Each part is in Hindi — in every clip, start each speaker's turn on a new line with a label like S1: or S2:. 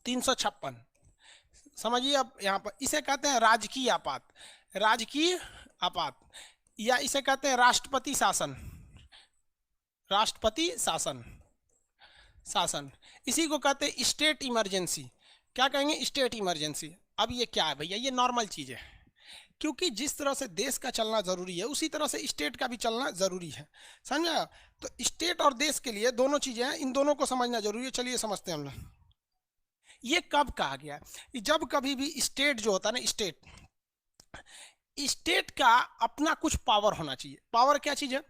S1: 356। समझिए अब यहाँ पर इसे कहते हैं राजकीय आपात, राजकीय आपात, या इसे कहते हैं राष्ट्रपति शासन, राष्ट्रपति शासन, शासन। इसी को कहते हैं स्टेट इमरजेंसी। क्या कहेंगे? State emergency. अब ये क्या है भैया? ये नॉर्मल चीज है, क्योंकि जिस तरह से देश का चलना जरूरी है उसी तरह से स्टेट का भी चलना जरूरी है, समझा? तो स्टेट और देश के लिए दोनों चीजें हैं, इन दोनों को समझना जरूरी है। चलिए समझते हैं हम लोग। ये कब कहा गया है? जब कभी भी स्टेट जो होता है ना, स्टेट, स्टेट का अपना कुछ पावर होना चाहिए। पावर क्या चीज है?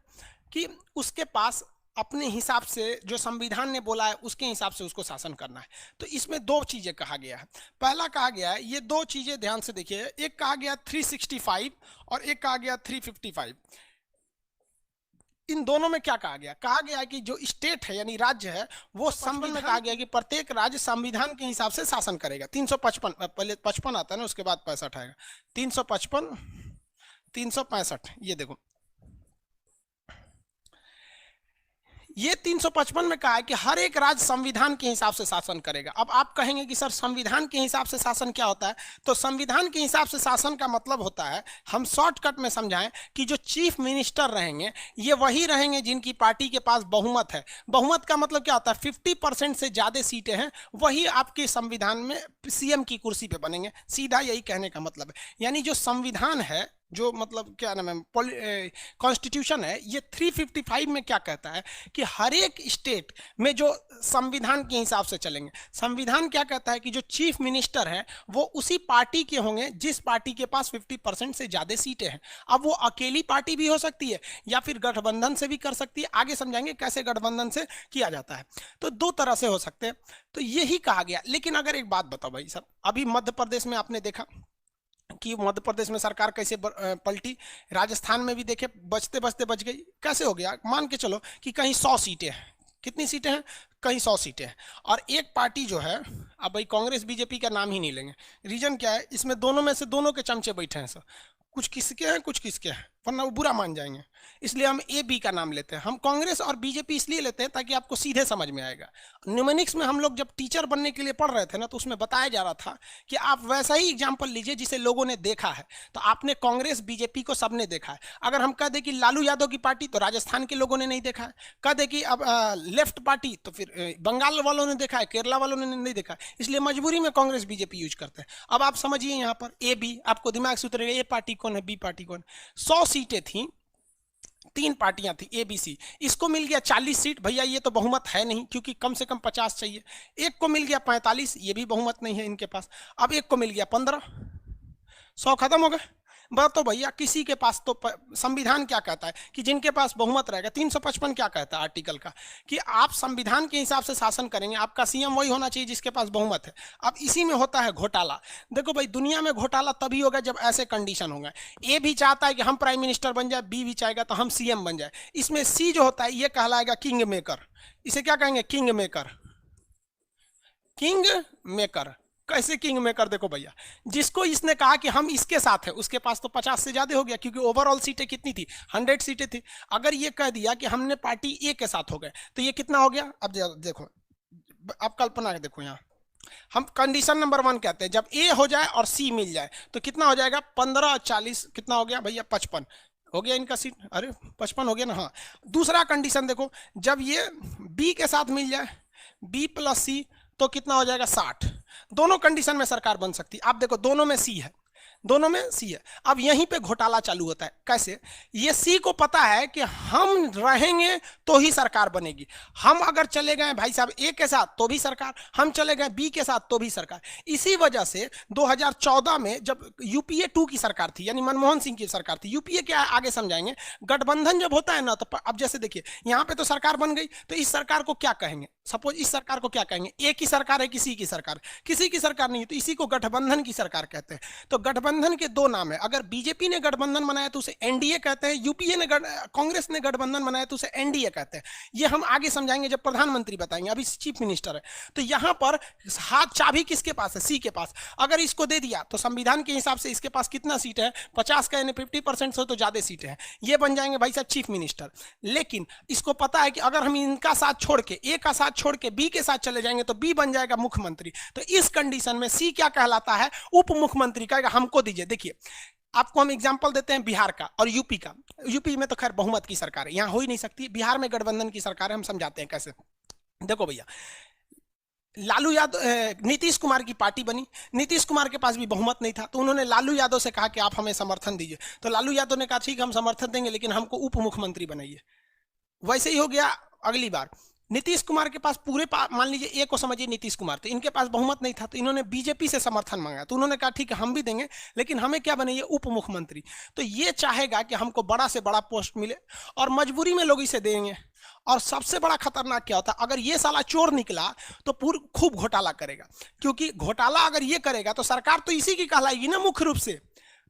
S1: कि उसके पास अपने हिसाब से जो संविधान ने बोला है उसके हिसाब से उसको शासन करना है। तो इसमें दो चीजें कहा गया है। पहला कहा गया है, ये दो चीजें ध्यान से देखिए, एक कहा गया 365 और एक कहा गया 355। इन दोनों में क्या कहा गया? कहा गया है कि जो स्टेट है यानी राज्य है वो संविधान में कहा गया कि प्रत्येक राज्य संविधान के हिसाब से शासन करेगा। 355, पहले 55 आता है ना, उसके बाद 65 आएगा। 355, 365, ये देखो, ये 355 में कहा है कि हर एक राज्य संविधान के हिसाब से शासन करेगा। अब आप कहेंगे कि सर संविधान के हिसाब से शासन क्या होता है? तो संविधान के हिसाब से शासन का मतलब होता है, हम शॉर्टकट में समझाएं, कि जो चीफ मिनिस्टर रहेंगे ये वही रहेंगे जिनकी पार्टी के पास बहुमत है। बहुमत का मतलब क्या होता है? 50% से ज्यादा सीटें हैं वही आपके संविधान में सीएम की कुर्सी पे बनेंगे। सीधा यही कहने का मतलब है। यानी जो संविधान है, जो मतलब क्या नाम है, कॉन्स्टिट्यूशन है, ये 355 में क्या कहता है कि हर एक स्टेट में जो संविधान के हिसाब से चलेंगे। संविधान क्या कहता है कि जो चीफ मिनिस्टर हैं वो उसी पार्टी के होंगे जिस पार्टी के पास 50% से ज्यादा सीटें हैं। अब वो अकेली पार्टी भी हो सकती है या फिर गठबंधन से भी कर सकती है। आगे समझाएंगे कैसे गठबंधन से किया जाता है। तो दो तरह से हो सकते हैं। तो यही कहा गया। लेकिन अगर एक बात बताओ भाई साहब, अभी मध्य प्रदेश में आपने देखा कि मध्य प्रदेश में सरकार कैसे पलटी, राजस्थान में भी देखे बचते बचते बच गई। कैसे हो गया? मान के चलो कि कहीं 100 सीटें हैं। कितनी सीटें हैं? कहीं 100 सीटें हैं। और एक पार्टी जो है, अब भाई कांग्रेस बीजेपी का नाम ही नहीं लेंगे। रीजन क्या है? इसमें दोनों में से दोनों के चमचे बैठे हैं सर। कुछ किसके हैं कुछ किसके हैं, वरना वो बुरा मान जाएंगे। इसलिए हम ए बी का नाम लेते हैं। हम कांग्रेस और बीजेपी इसलिए लेते हैं ताकि आपको सीधे समझ में आएगा। न्यूमेरिक्स में हम लोग जब टीचर बनने के लिए पढ़ रहे थे ना, तो उसमें बताया जा रहा था कि आप वैसा ही एग्जाम्पल लीजिए जिसे लोगों ने देखा है। तो आपने कांग्रेस बीजेपी को सबने देखा है। अगर हम कह दें कि लालू यादव की पार्टी, तो राजस्थान के लोगों ने नहीं देखा है। कह दें कि अब लेफ्ट पार्टी, तो फिर बंगाल वालों ने देखा है, केरला वालों ने नहीं देखा है। इसलिए मजबूरी में कांग्रेस बीजेपी यूज करते हैं। अब आप समझिए यहाँ पर ए बी, आपको दिमाग से उतरेगा ए पार्टी कौन है बी पार्टी कौन। 100 सीटें थी, 3 पार्टियां थी ए बी सी। इसको मिल गया 40 सीट। भैया ये तो बहुमत है नहीं, क्योंकि कम से कम 50 चाहिए। एक को मिल गया 45, ये भी बहुमत नहीं है इनके पास। अब एक को मिल गया 15, 100 खत्म हो गए। तो भैया किसी के पास तो संविधान क्या कहता है कि जिनके पास बहुमत रहेगा। 355 क्या कहता है आर्टिकल का, कि आप संविधान के हिसाब से शासन करेंगे। आपका सीएम वही होना चाहिए जिसके पास बहुमत है। अब इसी में होता है घोटाला। देखो भाई, दुनिया में घोटाला तभी होगा जब ऐसे कंडीशन होंगे। ए भी चाहता है कि हम प्राइम मिनिस्टर बन जाए, बी भी चाहेगा तो हम सीएम बन जाए। इसमें सी जो होता है ये कहलाएगा किंग मेकर। इसे क्या कहेंगे? King maker. King maker. कैसे किंग मेकर? देखो भैया, जिसको इसने कहा कि हम इसके साथ हैं, उसके पास तो 50 से ज्यादा हो गया, क्योंकि ओवरऑल सीटें कितनी थी? 100 सीटें थी। अगर ये कह दिया कि हमने पार्टी ए के साथ हो गए, तो ये कितना हो गया? अब देखो, अब कल्पना देखो, यहाँ हम कंडीशन नंबर 1 कहते हैं, जब ए हो जाए और सी मिल जाए तो कितना हो जाएगा? 15 और 40 कितना हो गया भैया? 55 हो गया इनका सीट। अरे 55 हो गया ना। हाँ, दूसरा कंडीशन देखो, जब ये बी के साथ मिल जाए, बी प्लस सी, तो कितना हो जाएगा? 60। दोनों कंडीशन में सरकार बन सकती है। आप देखो, दोनों में सी है, दोनों में सी है। अब यहीं पे घोटाला चालू होता है। कैसे? ये सी को पता है कि हम रहेंगे तो ही सरकार बनेगी। हम अगर चले गए भाई साहब ए के साथ तो भी सरकार, हम चले गए बी के साथ तो भी सरकार। इसी वजह से 2014 में जब यूपीए 2 की सरकार थी, यानी मनमोहन सिंह की सरकार थी, यूपीए क्या आगे समझाएंगे, गठबंधन जब होता है ना, तो अब जैसे देखिए यहाँ पे तो सरकार बन गई, तो इस सरकार को क्या कहेंगे? सपोज इस सरकार को क्या कहेंगे? ए की सरकार है, किसी की सरकार? किसी की सरकार नहीं है, तो इसी को गठबंधन की सरकार कहते हैं। तो गठबंधन गठबंधन के दो नाम है। अगर बीजेपी ने गठबंधन बनाया तो उसे एनडीए कहते हैं, यूपीए ने कांग्रेस ने गठबंधन बनाया तो उसे एनडीए कहते हैं। ये हम आगे समझाएंगे जब प्रधानमंत्री बताएंगे, अभी चीफ मिनिस्टर है। तो यहां पर हाथ चाबी किसके पास है? सी के पास। अगर इसको दे दिया तो संविधान के हिसाब से इसके पास कितना सीट है? 50 का, यानी 50% से तो ज्यादा सीटें हैं। ये बन जाएंगे भाई साहब चीफ मिनिस्टर। लेकिन इसको पता है कि अगर हम इनका साथ छोड़ के, ए का साथ छोड़ के बी के साथ चले जाएंगे तो बी बन जाएगा मुख्यमंत्री। तो इस कंडीशन में सी क्या कहलाता है? उप मुख्यमंत्री। कहेगा हमको दीजिए। देखिए आपको हम एग्जांपल देते हैं बिहार का और यूपी का। यूपी में तो खैर बहुमत की सरकार है, यहां हो ही नहीं सकती। बिहार में गठबंधन की सरकार है, हम समझाते हैं कैसे। देखो भैया, लालू यादव, नीतीश कुमार की पार्टी बनी। नीतीश कुमार के पास भी बहुमत नहीं था, तो उन्होंने लालू यादव से कहा कि आप हमें समर्थन दीजिए। तो लालू यादव ने कहा ठीक है हम समर्थन देंगे, लेकिन हमको उप मुख्यमंत्री बनाइए। वैसे ही हो गया अगली बार। नीतीश कुमार के पास पूरे मान लीजिए ए को समझिए नीतीश कुमार, तो इनके पास बहुमत नहीं था, तो इन्होंने बीजेपी से समर्थन मांगा। तो उन्होंने कहा ठीक है हम भी देंगे, लेकिन हमें क्या बनाइए? उप मुख्यमंत्री। तो ये चाहेगा कि हमको बड़ा से बड़ा पोस्ट मिले, और मजबूरी में लोग इसे देंगे। और सबसे बड़ा खतरनाक क्या होता है? अगर ये साला चोर निकला तो खूब घोटाला करेगा, क्योंकि घोटाला अगर ये करेगा तो सरकार तो इसी की कहलाएगी ना मुख्य रूप से।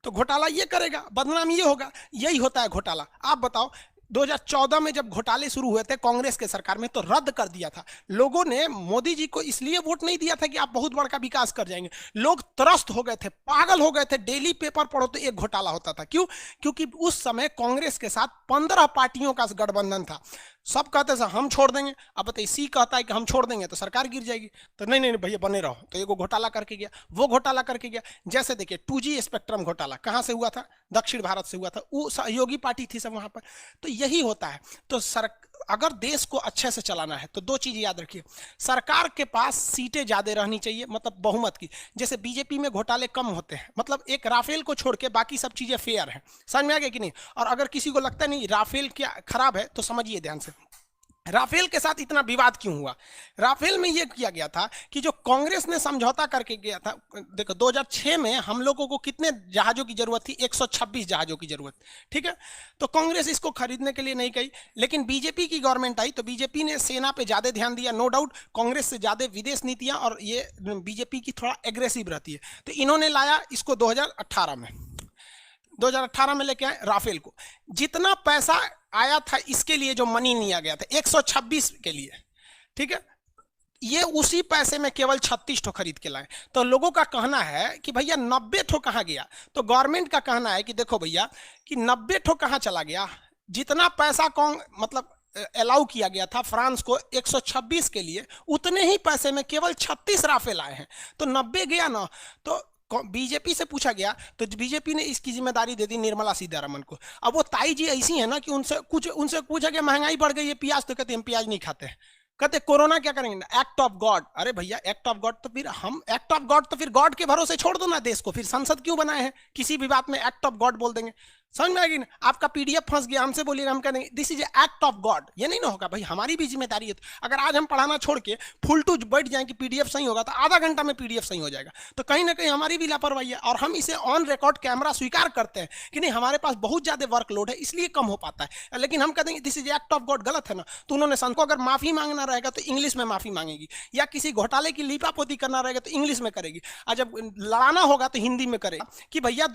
S1: तो घोटाला ये करेगा, बदनाम ये होगा। यही होता है घोटाला। आप बताओ 2014 में जब घोटाले शुरू हुए थे कांग्रेस के सरकार में, तो रद्द कर दिया था। लोगों ने मोदी जी को इसलिए वोट नहीं दिया था कि आप बहुत बड़ा विकास कर जाएंगे। लोग त्रस्त हो गए थे, पागल हो गए थे। डेली पेपर पढ़ो तो एक घोटाला होता था। क्यों? क्योंकि उस समय कांग्रेस के साथ 15 पार्टियों का गठबंधन था। सब कहते थे हम छोड़ देंगे। अब बताइए सी कहता है कि हम छोड़ देंगे तो सरकार गिर जाएगी। तो नहीं नहीं भैया बने रहो। तो एगो घोटाला करके गया, वो घोटाला करके गया। जैसे देखिए 2G स्पेक्ट्रम घोटाला कहां से हुआ था? दक्षिण भारत से हुआ था। वो सहयोगी पार्टी थी सब वहां पर। तो यही होता है। तो अगर देश को अच्छे से चलाना है तो दो चीज याद रखिए। सरकार के पास सीटें ज्यादा रहनी चाहिए, मतलब बहुमत की। जैसे बीजेपी में घोटाले कम होते हैं, मतलब एक राफेल को छोड़ के बाकी सब चीजें फेयर है। समझ में आ गया कि नहीं? और अगर किसी को लगता नहीं राफेल क्या खराब है, तो समझिए ध्यान से राफेल के साथ इतना विवाद क्यों हुआ। राफेल में यह किया गया था कि जो कांग्रेस ने समझौता करके गया था। देखो 2006 में हम लोगों को कितने जहाजों की जरूरत थी? 126 जहाजों की जरूरत। ठीक है, तो कांग्रेस इसको खरीदने के लिए नहीं गई, लेकिन बीजेपी की गवर्नमेंट आई तो बीजेपी ने सेना पे ज्यादा ध्यान दिया। नो डाउट कांग्रेस से ज्यादा विदेश नीतियां, और ये बीजेपी की थोड़ा एग्रेसिव रहती है। तो इन्होंने लाया इसको 2018 में लेके आए राफेल को। जितना पैसा आया था इसके लिए जो मनी लिया गया था 126 के लिए, ठीक है, ये उसी पैसे में केवल 36 ठो खरीद के लाए। तो लोगों का कहना है कि भैया 90 ठो कहां गया? तो गवर्नमेंट का कहना है कि देखो भैया कि 90 ठो कहां चला गया? जितना पैसा मतलब अलाउ किया गया था फ्रांस को 126 के लिए, उतने ही पैसे में केवल 36 राफेल आए हैं। तो 90 गया ना। तो बीजेपी से पूछा गया तो बीजेपी ने इसकी जिम्मेदारी दे दी निर्मला सीतारमण को। अब वो ताई जी ऐसी है ना कि उनसे पूछा गया महंगाई बढ़ गई है प्याज, तो कहते हैं प्याज नहीं खाते हैं। कहते कोरोना क्या करेंगे? Act of God. अरे भैया एक्ट ऑफ गॉड तो फिर हम एक्ट ऑफ गॉड तो फिर गॉड के भरोसे छोड़ दो ना देश को। फिर संसद क्यों बनाए हैं? किसी भी बात में एक्ट ऑफ गॉड बोल देंगे। समझ में आएगी ना? आपका पीडीएफ फंस गया, हमसे बोलिएगा, हम कहेंगे this is act of God. ये नहीं ना होगा भाई, हमारी भी जिम्मेदारी है। अगर आज हम पढ़ाना छोड़ के फुल टू बैठ जाए कि पीडीएफ सही होगा, तो आधा घंटा में पीडीएफ सही हो जाएगा। तो कहीं ना कहीं हमारी भी लापरवाही है, और हम इसे ऑन रिकॉर्ड कैमरा स्वीकार करते हैं कि नहीं हमारे पास बहुत ज्यादा वर्कलोड है इसलिए कम हो पाता है। लेकिन हम कहते हैं this is act of God, गलत है ना। तो उन्होंने संत को अगर माफी मांगना रहेगा तो इंग्लिश में माफी मांगेगी, या किसी घोटाले की लीपापोती करना रहेगा तो इंग्लिश में करेगी, और जब लड़ाना होगा तो हिंदी में करेगी कि भैया